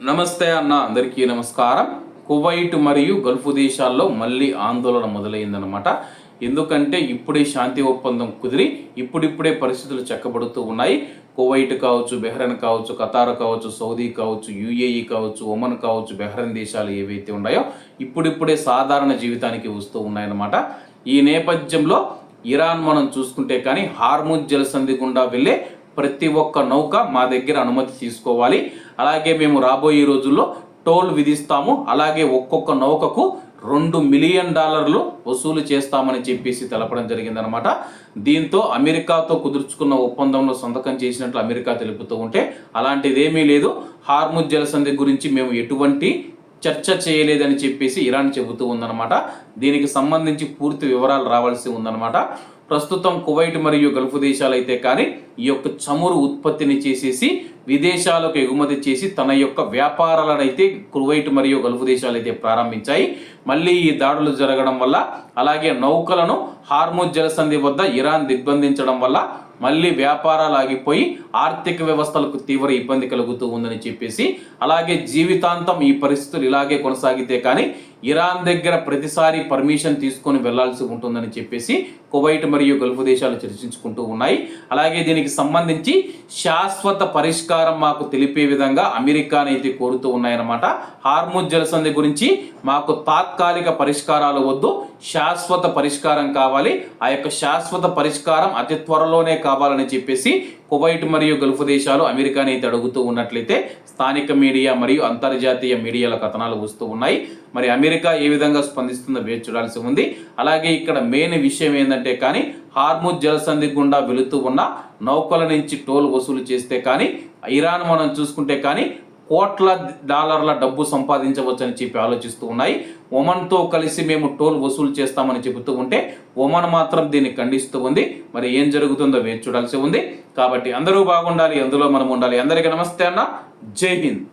నమస్తే అన్న, అందరికీ నమస్కారం. కువైట్ మరియు గల్ఫ్ దేశాల్లో మళ్ళీ ఆందోళన మొదలైందనమాట. ఎందుకంటే ఇప్పుడే శాంతి ఒప్పందం కుదిరి ఇప్పుడిప్పుడే పరిస్థితులు చక్కబడుతూ ఉన్నాయి. కువైట్ కావచ్చు, బెహ్రెన్ కావచ్చు, ఖతార్ కావచ్చు, సౌదీ కావచ్చు, యుఏఈ కావచ్చు, ఒమన్ కావచ్చు, బెహ్రెన్ దేశాలు ఏవైతే ఉన్నాయో ఇప్పుడిప్పుడే సాధారణ జీవితానికి వస్తూ ఉన్నాయన్నమాట. ఈ నేపథ్యంలో ఇరాన్ మనం చూసుకుంటే కానీ హార్ముజ్ జలసంధి గుండా వెళ్ళే ప్రతి ఒక్క నౌక మా దగ్గర అనుమతి తీసుకోవాలి. అలాగే మేము రాబోయే రోజుల్లో టోల్ విధిస్తాము. అలాగే ఒక్కొక్క నౌకకు $2 మిలియన్ వసూలు చేస్తామని చెప్పేసి తెలపడం జరిగిందనమాట. దీంతో అమెరికాతో కుదుర్చుకున్న ఒప్పందంలో సంతకం చేసినట్లు అమెరికా తెలుపుతూ ఉంటే అలాంటిదేమీ లేదు. హార్ముజ్ జలసంధి గురించి మేము ఎటువంటి చర్చ చేయలేదని చెప్పేసి ఇరాన్ చెబుతూ ఉందన్నమాట. దీనికి సంబంధించి పూర్తి వివరాలు రావాల్సి ఉందన్నమాట. ప్రస్తుతం కువైట్ మరియు గల్ఫ్ దేశాలు అయితే కానీ ఈ యొక్క చమురు ఉత్పత్తిని చేసేసి విదేశాలకు ఎగుమతి చేసి తన యొక్క వ్యాపారాలను అయితే కువైట్ మరియు గల్ఫ్ దేశాలు అయితే ప్రారంభించాయి. మళ్ళీ ఈ దాడులు జరగడం వల్ల అలాగే నౌకలను హార్ముజ్ జలసంధి వద్ద ఇరాన్ దిగ్బంధించడం వల్ల మళ్ళీ వ్యాపారాలు ఆగిపోయి ఆర్థిక వ్యవస్థలకు తీవ్ర ఇబ్బంది కలుగుతూ ఉందని చెప్పేసి, అలాగే జీవితాంతం ఈ పరిస్థితులు ఇలాగే కొనసాగితే కానీ ఇరాన్ దగ్గర ప్రతిసారి పర్మిషన్ తీసుకొని వెళ్లాల్సి ఉంటుందని చెప్పేసి కువైట్ మరియు గల్ఫ్ దేశాలు చర్చించుకుంటూ ఉన్నాయి. అలాగే దీనికి సంబంధించి శాశ్వత పరిష్కారం మాకు తెలిపే విధంగా అమెరికానైతే కోరుతూ ఉన్నాయన్నమాట. హార్ముజ్ జలసంధి గురించి మాకు తాత్కాలిక పరిష్కారాలు వద్దు, శాశ్వత పరిష్కారం కావాలి. ఆ యొక్క శాశ్వత పరిష్కారం అతి త్వరలోనే కావాలని చెప్పేసి కువైట్ మరియు గల్ఫ్ దేశాలు అమెరికాని అయితే అడుగుతూ ఉన్నట్లయితే స్థానిక మీడియా మరియు అంతర్జాతీయ మీడియాల కథనాలు వస్తూ ఉన్నాయి. మరి అమెరికా ఏ విధంగా స్పందిస్తుందో వేచి చూడాల్సి ఉంది. అలాగే ఇక్కడ మెయిన్ విషయం ఏంటంటే కానీ హార్ముజ్ జలసంధి గుండా వెళుతూ ఉన్న నౌకల నుంచి టోల్ వసూలు చేస్తే కానీ ఇరాన్ మనం చూసుకుంటే కానీ కోట్ల డాలర్ల డబ్బు సంపాదించవచ్చని చెప్పి ఆలోచిస్తూ ఉన్నాయి. ఒమన్తో కలిసి మేము టోల్ వసూలు చేస్తామని చెబుతూ ఉంటే ఒమన్ మాత్రం దీన్ని ఖండిస్తూ ఉంది. మరి ఏం జరుగుతుందో వేచి చూడాల్సి ఉంది. కాబట్టి అందరూ బాగుండాలి, అందులో మనం ఉండాలి. అందరికీ నమస్తే అన్న, జై హింద్.